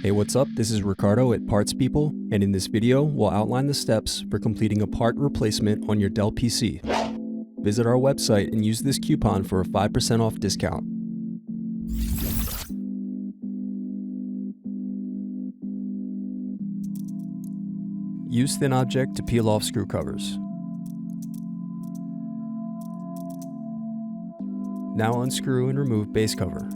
Hey, what's up? This is Ricardo at Parts People, and in this video, we'll outline the steps for completing a part replacement on your Dell PC. Visit our website and use this coupon for a 5% off discount. Use thin object to peel off screw covers. Now unscrew and remove base cover.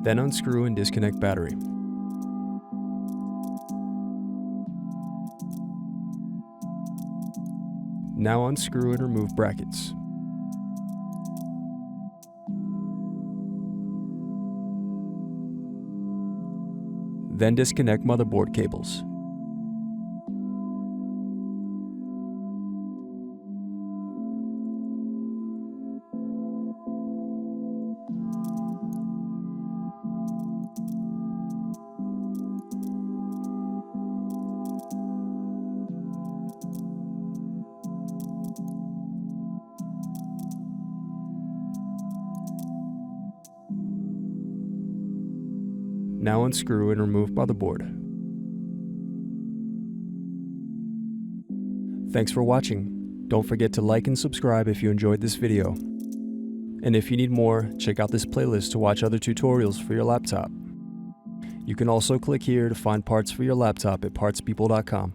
Then unscrew and disconnect battery. Now unscrew and remove brackets. Then disconnect motherboard cables. Now unscrew and remove motherboard. Thanks for watching. Don't forget to like and subscribe if you enjoyed this video. And if you need more, check out this playlist to watch other tutorials for your laptop. You can also click here to find parts for your laptop at partspeople.com.